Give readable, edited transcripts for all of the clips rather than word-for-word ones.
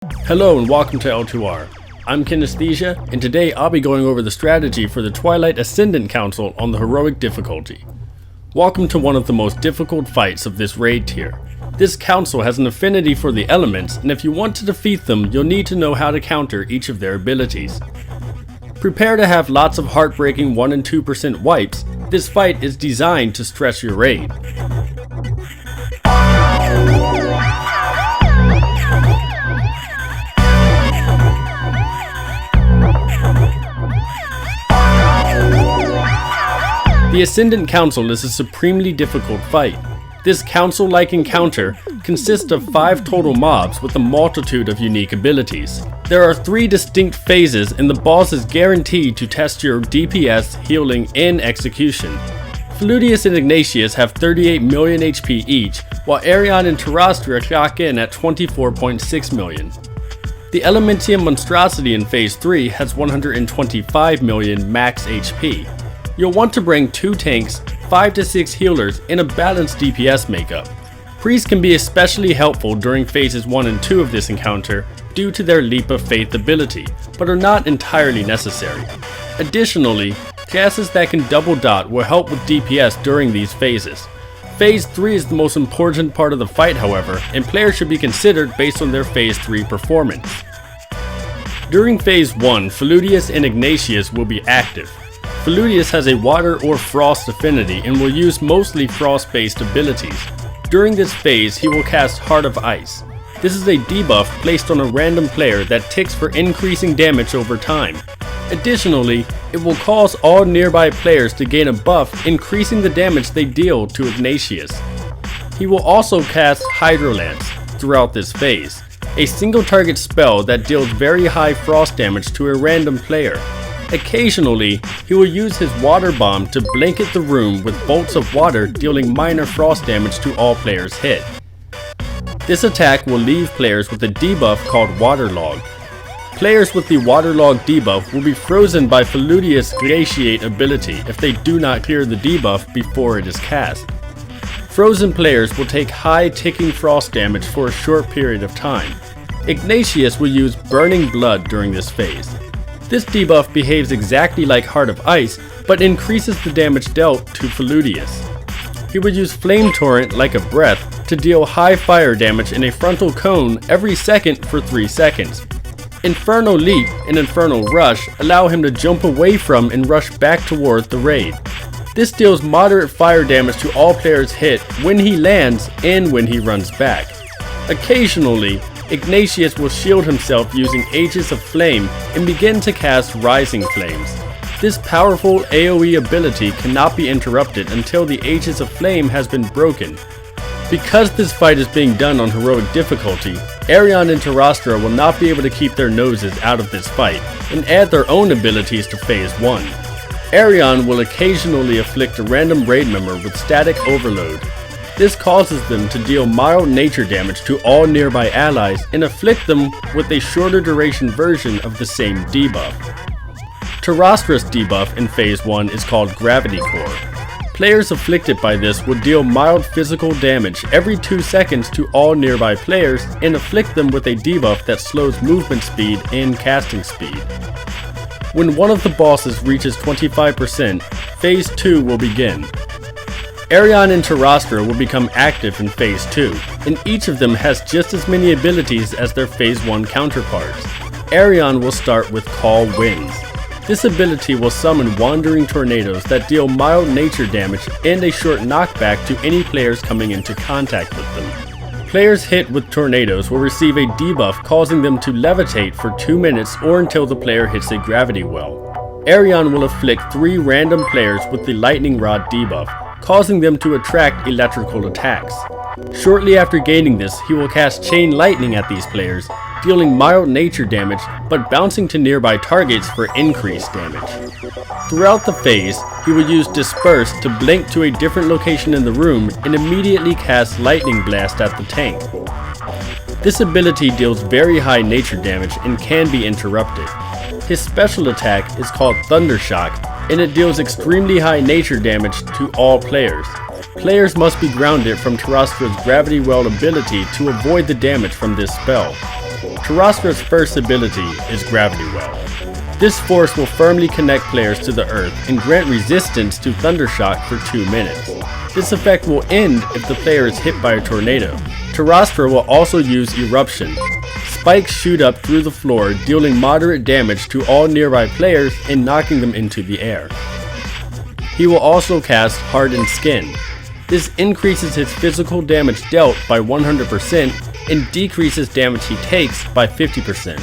Hello and welcome to L2R. I'm Kinaesthesia, and today I'll be going over the strategy for the Twilight Ascendant Council on the Heroic difficulty. Welcome to one of the most difficult fights of this raid tier. This council has an affinity for the elements, and if you want to defeat them, you'll need to know how to counter each of their abilities. Prepare to have lots of heartbreaking 1 and 2% wipes. This fight is designed to stress your raid. The Ascendant Council is a supremely difficult fight. This council-like encounter consists of 5 total mobs with a multitude of unique abilities. There are 3 distinct phases, and the boss is guaranteed to test your DPS, healing, and execution. Fludius and Ignatius have 38 million HP each, while Arion and Terrastra clock in at 24.6 million. The Elementium Monstrosity in Phase 3 has 125 million max HP. You'll want to bring 2 tanks, 5 to 6 healers, and a balanced DPS makeup. Priests can be especially helpful during phases 1 and 2 of this encounter due to their Leap of Faith ability, but are not entirely necessary. Additionally, classes that can double dot will help with DPS during these phases. Phase 3 is the most important part of the fight, however, and players should be considered based on their Phase 3 performance. During Phase 1, Fludius and Ignatius will be active. Fludius has a water or frost affinity and will use mostly frost-based abilities. During this phase, he will cast Heart of Ice. This is a debuff placed on a random player that ticks for increasing damage over time. Additionally, it will cause all nearby players to gain a buff, increasing the damage they deal to Ignatius. He will also cast Hydrolance throughout this phase, a single target spell that deals very high frost damage to a random player. Occasionally, he will use his water bomb to blanket the room with bolts of water, dealing minor frost damage to all players hit. This attack will leave players with a debuff called Waterlog. Players with the Waterlog debuff will be frozen by Fludius' Glaciate ability if they do not clear the debuff before it is cast. Frozen players will take high ticking frost damage for a short period of time. Ignatius will use Burning Blood during this phase. This debuff behaves exactly like Heart of Ice, but increases the damage dealt to Fludius. He would use Flame Torrent like a breath to deal high fire damage in a frontal cone every second for 3 seconds. Inferno Leap and Inferno Rush allow him to jump away from and rush back toward the raid. This deals moderate fire damage to all players hit when he lands and when he runs back. Occasionally, Ignatius will shield himself using Aegis of Flame and begin to cast Rising Flames. This powerful AoE ability cannot be interrupted until the Aegis of Flame has been broken. Because this fight is being done on heroic difficulty, Arion and Terrastra will not be able to keep their noses out of this fight and add their own abilities to Phase 1. Arion will occasionally afflict a random raid member with Static Overload. This causes them to deal mild nature damage to all nearby allies and afflict them with a shorter duration version of the same debuff. Terrastra's debuff in Phase 1 is called Gravity Core. Players afflicted by this will deal mild physical damage every 2 seconds to all nearby players and afflict them with a debuff that slows movement speed and casting speed. When one of the bosses reaches 25%, Phase 2 will begin. Arion and Terrastra will become active in Phase 2, and each of them has just as many abilities as their Phase 1 counterparts. Arion will start with Call Winds. This ability will summon wandering tornadoes that deal mild nature damage and a short knockback to any players coming into contact with them. Players hit with tornadoes will receive a debuff causing them to levitate for 2 minutes or until the player hits a gravity well. Arion will afflict 3 random players with the Lightning Rod debuff, causing them to attract electrical attacks. Shortly after gaining this, he will cast Chain Lightning at these players, dealing mild nature damage but bouncing to nearby targets for increased damage. Throughout the phase, he will use Disperse to blink to a different location in the room and immediately cast Lightning Blast at the tank. This ability deals very high nature damage and can be interrupted. His special attack is called Thundershock, and it deals extremely high nature damage to all players. Players must be grounded from Terrastra's Gravity Well ability to avoid the damage from this spell. Tarastra's first ability is Gravity Well. This force will firmly connect players to the earth and grant resistance to Thundershock for 2 minutes. This effect will end if the player is hit by a tornado. Tarastra will also use Eruption. Spikes shoot up through the floor, dealing moderate damage to all nearby players and knocking them into the air. He will also cast Hardened Skin. This increases his physical damage dealt by 100% and decreases damage he takes by 50%.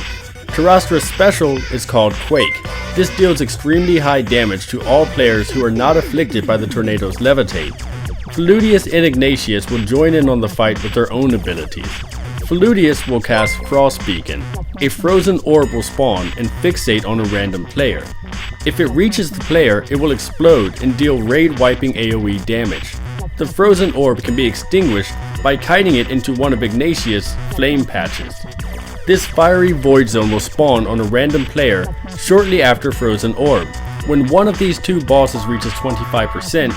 Tarastra's special is called Quake. This deals extremely high damage to all players who are not afflicted by the tornado's levitate. Feludius and Ignatius will join in on the fight with their own abilities. Feludius will cast Frost Beacon. A frozen orb will spawn and fixate on a random player. If it reaches the player, it will explode and deal raid-wiping AoE damage. The frozen orb can be extinguished by kiting it into one of Ignatius' flame patches. This fiery void zone will spawn on a random player shortly after Frozen Orb. When one of these two bosses reaches 25%,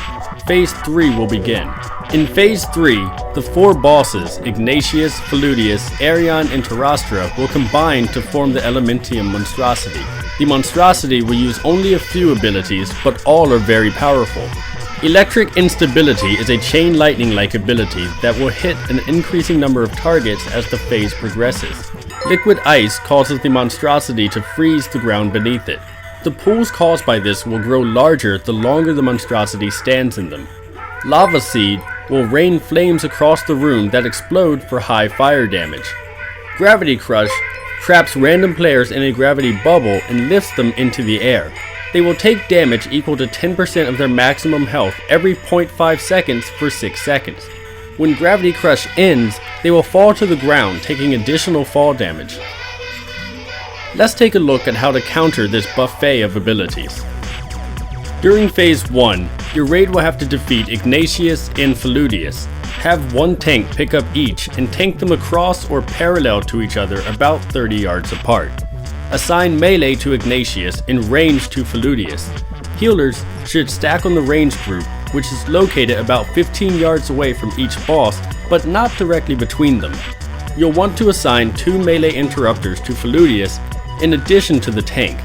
Phase 3 will begin. In Phase 3, the 4 bosses, Ignatius, Feludius, Arion, and Tarastra, will combine to form the Elementium Monstrosity. The Monstrosity will use only a few abilities, but all are very powerful. Electric Instability is a chain lightning-like ability that will hit an increasing number of targets as the phase progresses. Liquid Ice causes the monstrosity to freeze the ground beneath it. The pools caused by this will grow larger the longer the monstrosity stands in them. Lava Seed will rain flames across the room that explode for high fire damage. Gravity Crush traps random players in a gravity bubble and lifts them into the air. They will take damage equal to 10% of their maximum health every 0.5 seconds for 6 seconds. When Gravity Crush ends, they will fall to the ground, taking additional fall damage. Let's take a look at how to counter this buffet of abilities. During Phase 1, your raid will have to defeat Ignatius and Feludius. Have one tank pick up each and tank them across or parallel to each other about 30 yards apart. Assign melee to Ignatius and range to Feludius. Healers should stack on the range group, which is located about 15 yards away from each boss, but not directly between them. You'll want to assign 2 melee interrupters to Feludius in addition to the tank.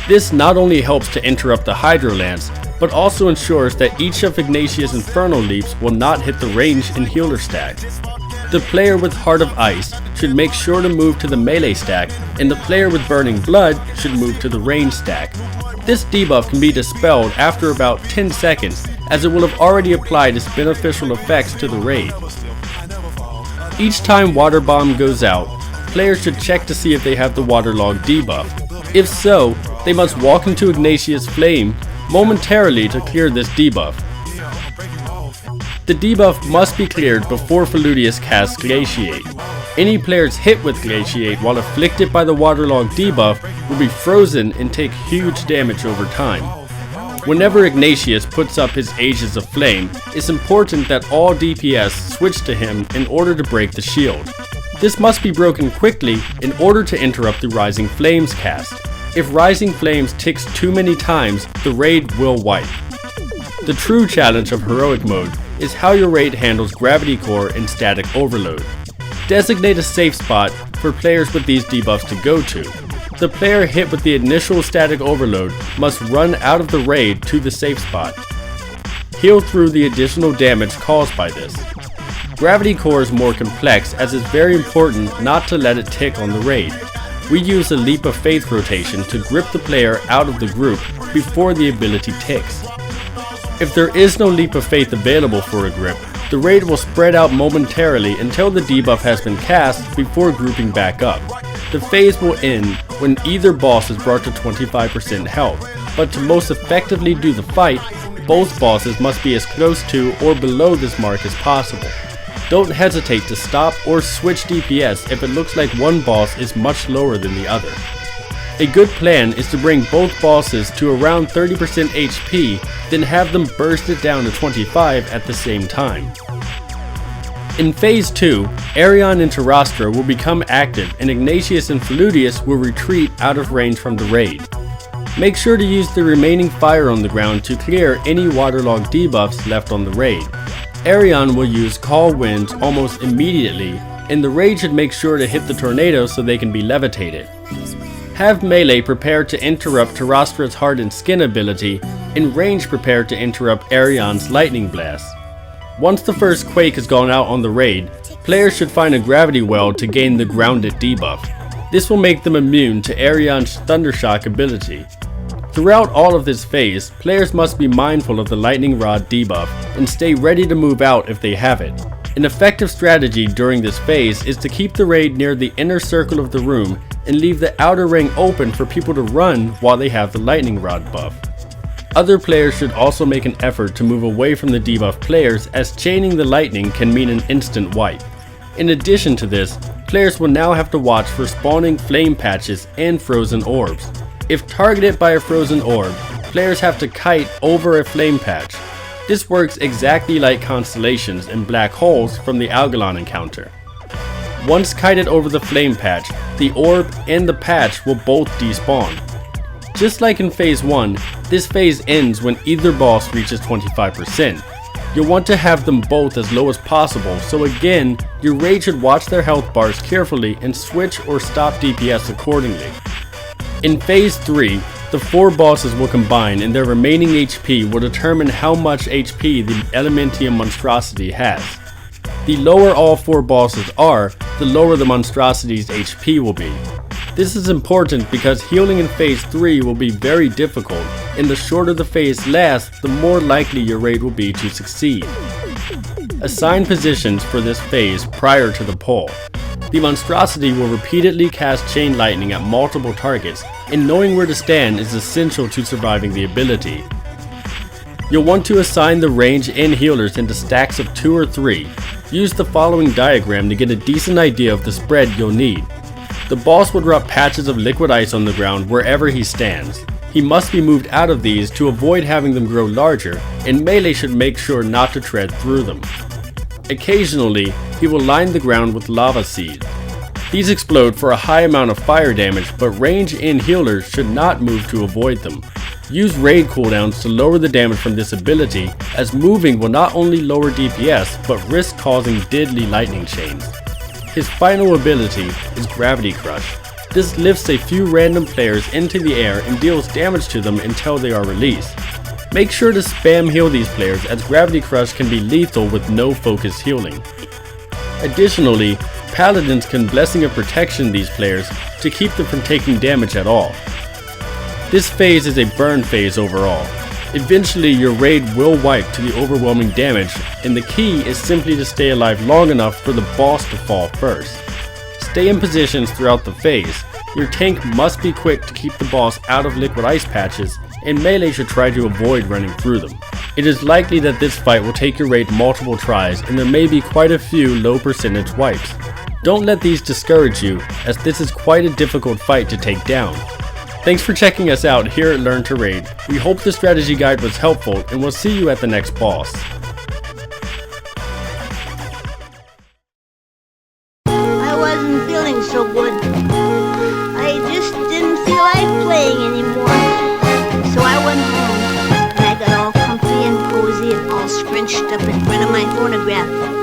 This not only helps to interrupt the Hydro Lance, but also ensures that each of Ignatius' Inferno Leaps will not hit the range and healer stack. The player with Heart of Ice should make sure to move to the melee stack, and the player with Burning Blood should move to the range stack. This debuff can be dispelled after about 10 seconds, as it will have already applied its beneficial effects to the raid. Each time Water Bomb goes out, players should check to see if they have the Waterlog debuff. If so, they must walk into Ignatius' Flame momentarily to clear this debuff. The debuff must be cleared before Feludius casts Glaciate. Any players hit with Glaciate while afflicted by the Waterlog debuff will be frozen and take huge damage over time. Whenever Ignatius puts up his Ages of Flame, it's important that all DPS switch to him in order to break the shield. This must be broken quickly in order to interrupt the Rising Flames cast. If Rising Flames ticks too many times, the raid will wipe. The true challenge of Heroic Mode is how your raid handles Gravity Core and Static Overload. Designate a safe spot for players with these debuffs to go to. The player hit with the initial Static Overload must run out of the raid to the safe spot. Heal through the additional damage caused by this. Gravity Core is more complex, as it's very important not to let it tick on the raid. We use a Leap of Faith rotation to grip the player out of the group before the ability ticks. If there is no Leap of Faith available for a grip, the raid will spread out momentarily until the debuff has been cast before grouping back up. The phase will end when either boss is brought to 25% health, but to most effectively do the fight, both bosses must be as close to or below this mark as possible. Don't hesitate to stop or switch DPS if it looks like one boss is much lower than the other. A good plan is to bring both bosses to around 30% HP, then have them burst it down to 25 at the same time. In Phase 2, Arion and Tarastra will become active and Ignatius and Feludius will retreat out of range from the raid. Make sure to use the remaining fire on the ground to clear any waterlogged debuffs left on the raid. Arion will use Call Winds almost immediately, and the raid should make sure to hit the tornado so they can be levitated. Have melee prepared to interrupt Tarastra's hardened skin ability, and range prepared to interrupt Aerion's lightning blast. Once the first quake has gone out on the raid, players should find a gravity well to gain the grounded debuff. This will make them immune to Aerion's thundershock ability. Throughout all of this phase, players must be mindful of the lightning rod debuff and stay ready to move out if they have it. An effective strategy during this phase is to keep the raid near the inner circle of the room and leave the outer ring open for people to run while they have the lightning rod buff. Other players should also make an effort to move away from the debuff players, as chaining the lightning can mean an instant wipe. In addition to this, players will now have to watch for spawning flame patches and frozen orbs. If targeted by a frozen orb, players have to kite over a flame patch. This works exactly like constellations and black holes from the Algalon encounter. Once kited over the flame patch, the orb and the patch will both despawn. Just like in phase 1, this phase ends when either boss reaches 25%. You'll want to have them both as low as possible, so again, your raid should watch their health bars carefully and switch or stop DPS accordingly. In phase 3, the 4 bosses will combine and their remaining HP will determine how much HP the Elementium monstrosity has. The lower all 4 bosses are, the lower the monstrosity's HP will be. This is important because healing in phase 3 will be very difficult, and the shorter the phase lasts, the more likely your raid will be to succeed. Assign positions for this phase prior to the pull. The monstrosity will repeatedly cast chain lightning at multiple targets, and knowing where to stand is essential to surviving the ability. You'll want to assign the range and healers into stacks of 2 or 3. Use the following diagram to get a decent idea of the spread you'll need. The boss will drop patches of liquid ice on the ground wherever he stands. He must be moved out of these to avoid having them grow larger, and melee should make sure not to tread through them. Occasionally, he will line the ground with lava seeds. These explode for a high amount of fire damage, but range and healers should not move to avoid them. Use raid cooldowns to lower the damage from this ability, as moving will not only lower DPS, but risk causing deadly lightning chains. His final ability is Gravity Crush. This lifts a few random players into the air and deals damage to them until they are released. Make sure to spam heal these players, as Gravity Crush can be lethal with no focus healing. Additionally, Paladins can Blessing of Protection these players to keep them from taking damage at all. This phase is a burn phase overall. Eventually your raid will wipe to the overwhelming damage, and the key is simply to stay alive long enough for the boss to fall first. Stay in positions throughout the phase. Your tank must be quick to keep the boss out of liquid ice patches, and melee should try to avoid running through them. It is likely that this fight will take your raid multiple tries, and there may be quite a few low percentage wipes. Don't let these discourage you, as this is quite a difficult fight to take down. Thanks for checking us out here at Learn to Raid. We hope the strategy guide was helpful, and we'll see you at the next boss. I wasn't feeling so good. I just didn't feel like playing anymore. So I went home, and I got all comfy and cozy and all scrunched up in front of my phonograph.